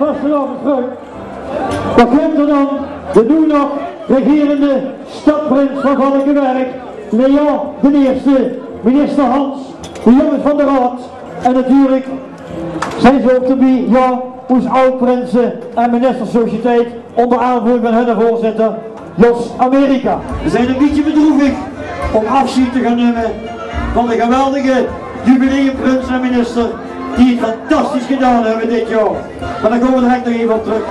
vastelavond terug. Wat komt er dan? De nu nog regerende stadprins van Valkenberg, Leon de Eerste, minister Hans, de jongens van de raad en natuurlijk zijn ze ook te bij, ja, ons oud-prinsen en ministersociëteit onder aanvoering van hun voorzitter Jos Amerika. We zijn een beetje bedroevig om afscheid te gaan nemen van de geweldige jubileumprins en minister die het fantastisch gedaan hebben dit jaar. Maar daar komen we direct nog even op terug.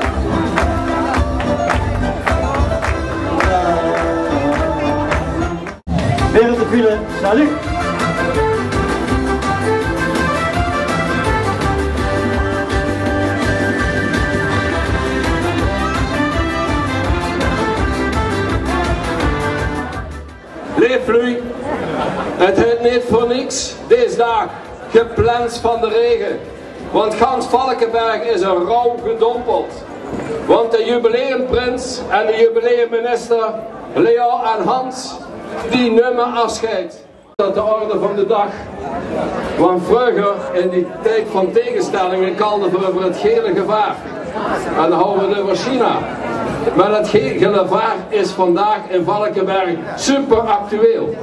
Weer in de file, salut! Leef Louis, het heet niet voor niks deze dag gepland van de regen, want gans Valkenberg is er rauw gedompeld. Want de jubileumprins en de jubileumminister Leo en Hans, die nemen afscheid. Dat de orde van de dag. Want vroeger in die tijd van tegenstellingen kalden we over het gele gevaar. En dan houden we het over China. Maar het gele gevaar is vandaag in Valkenberg super actueel.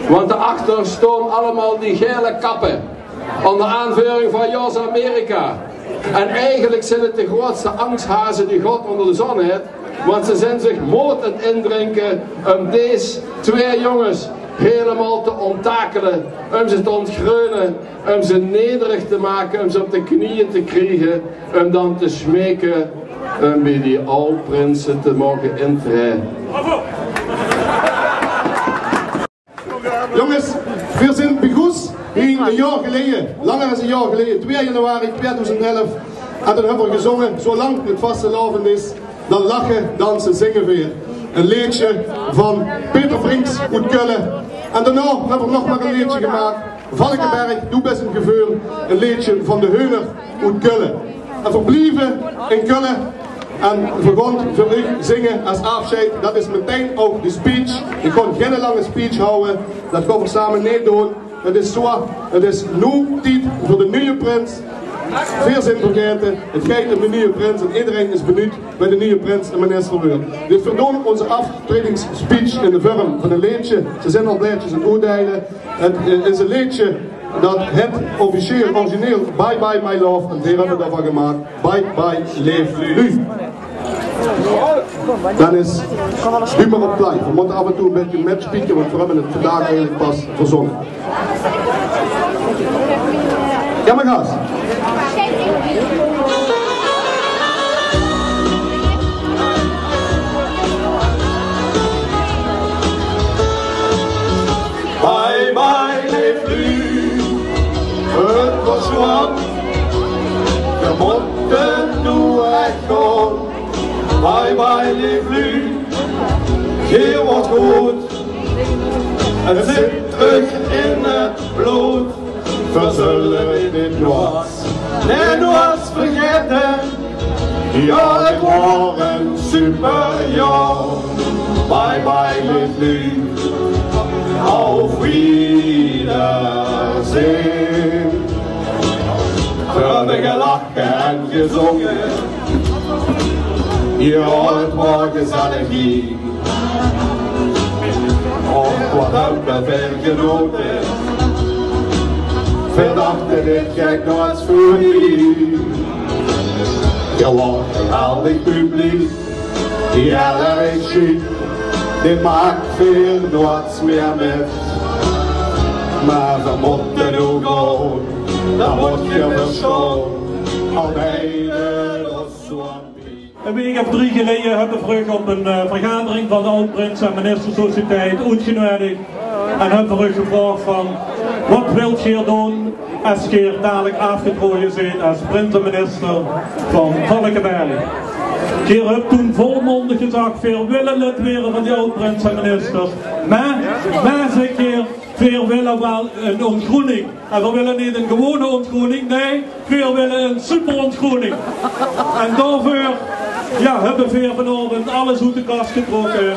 Want daarachter staan allemaal die gele kappen. Onder aanvoering van Jos Amerika. En eigenlijk zijn het de grootste angsthazen die God onder de zon heeft. Want ze zijn zich moord aan het indrinken om deze twee jongens helemaal te onttakelen. Om ze te ontgreunen, om ze nederig te maken, om ze op de knieën te krijgen. Om dan te smeken om bij die oud-prinsen te mogen intreden. Jongens, we zijn begonnen hier een jaar geleden, langer dan een jaar geleden, 2 januari 2011. En toen hebben we gezongen, zolang het vastelavond is, dan lachen, dansen, zingen weer. Een liedje van Peter Vrinks uit Kullen. En daarna hebben we nog maar een liedje gemaakt, Valkenberg, doe best een gevoel, een liedje van de Heuner uit Kullen. En we blijven in Kullen. En we gaan voor u zingen als afscheid. Dat is meteen ook de speech. Ik kon geen lange speech houden. Dat gaan we samen niet doen. Het is zo. Het is nu tijd voor de nieuwe prins. Veel zin vergeten. Het gaat om de nieuwe prins. En iedereen is benieuwd bij de nieuwe prins en minister weer. Dus we doen onze aftredingsspeech in de vorm van een liedje. Ze zijn al liedjes en oordelen. Het is een liedje dat het officieel, origineel, Bye Bye My Love, en daar hebben we daarvan gemaakt, Bye Bye Leef Nu. Dan is nu maar op plek. We moeten af en toe een beetje metspieken, want we hebben het vandaag eigenlijk pas verzonnen. Ja maar gaas. Bye bye Leef Nu. Het was lang, we moeten nu echt gaan. Bye bye Leef Nu, hier wordt goed. Het zit terug in het bloed, we zullen in dit was. Nee, was vergeten, ja het was een super jaar. Bye bye Leef Nu, auf Wiedersehen. We hebben gelachen en gezongen, ja het was gezellig hier. Och wat hebben we genoten, we dachten dit gek nooit voor hier. Je was een geweldig publiek, ja dat is chic. Dit maakt veel nooit meer met. Maar we moeten nu gaan, dan moet je verstaan. Al beide of zo. Een week of 3 geleden hebben we terug op een vergadering van de oud-prins en ministersociëteit uitgenodigd. En hebben we gevraagd van, wat wilt je hier doen als je dadelijk afgetreden bent als prins en minister van Valkenberg? Je hebt toen volmondig gezegd, veel willen lid worden van die oud-prins en ministers. Maar zeg je, veel willen wel een ontgroening. En we willen niet een gewone ontgroening, nee, veel willen een superontgroening. En daarvoor ja, hebben we vanavond alles uit de kast getrokken.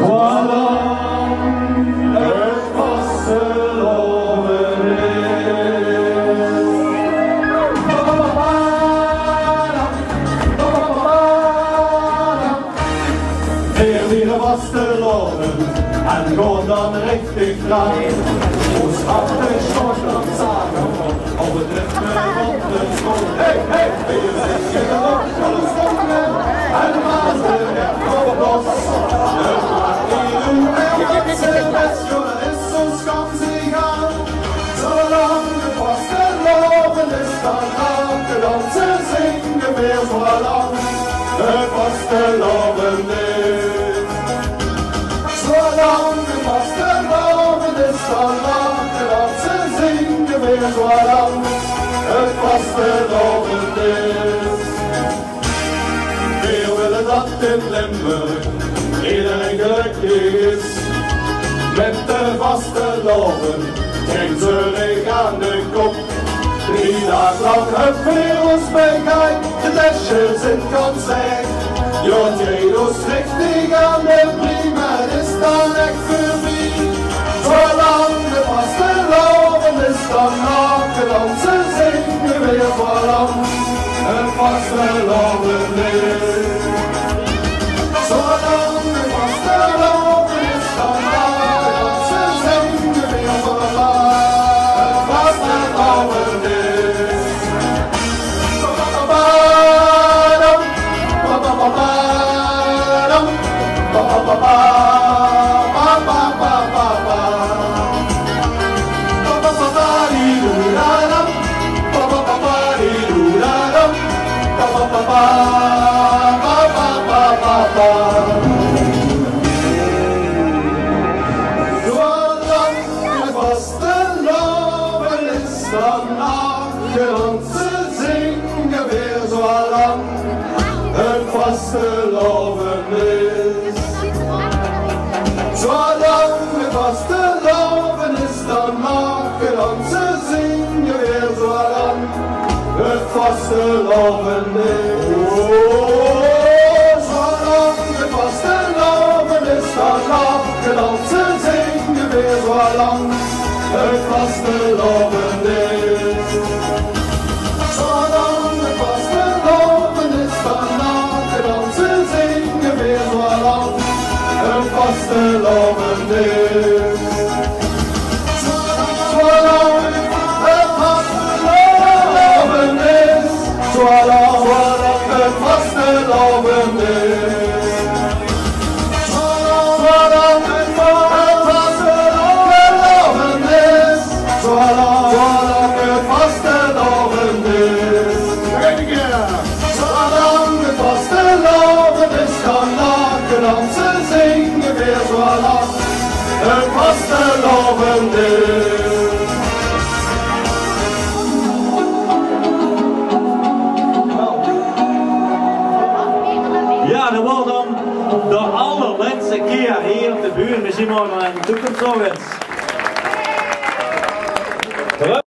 Voilà, weer vasteloven en går dan riktig fram. Och skrattar snart de saga och drömmer gott en skål. Hej, hej! Vi sjunger Rockallsången en master efter oss. Jesus comes again, så långt fasteloven listan naken danser synger med så långt fasteloven är. Så långt fasteloven listan naken danser synger med så långt fasteloven är. Vi ville dratt en lemmer i den glöckigis. Med fasteloven tänkt så regande kopp. Rida klart höffer hos mig kaj, det där sitt konsert. Jag till oss riktigande primäristan äck förbi. Så långt fasteloven listan naken danser synger vi så långt fasteloven är. Så långt fasteloven listan fasteloven is. Så långt fasteloven listan naken danser synger vi så långt fasteloven is. Så långt fasteloven listan naken danser synger vi så långt fasteloven is. Så långt fasteloven listan naken danser synger vi så långt fasteloven is. Så långt fasteloven is. Så långt fasteloven is. Så långt fasteloven is. Så långt fasteloven is. Så långt fasteloven listan naken danser synger vi så långt fasteloven is. Ja, dat was dan de allerlaatste keer hier op de buurt. Misschien morgen een toekomst nog eens.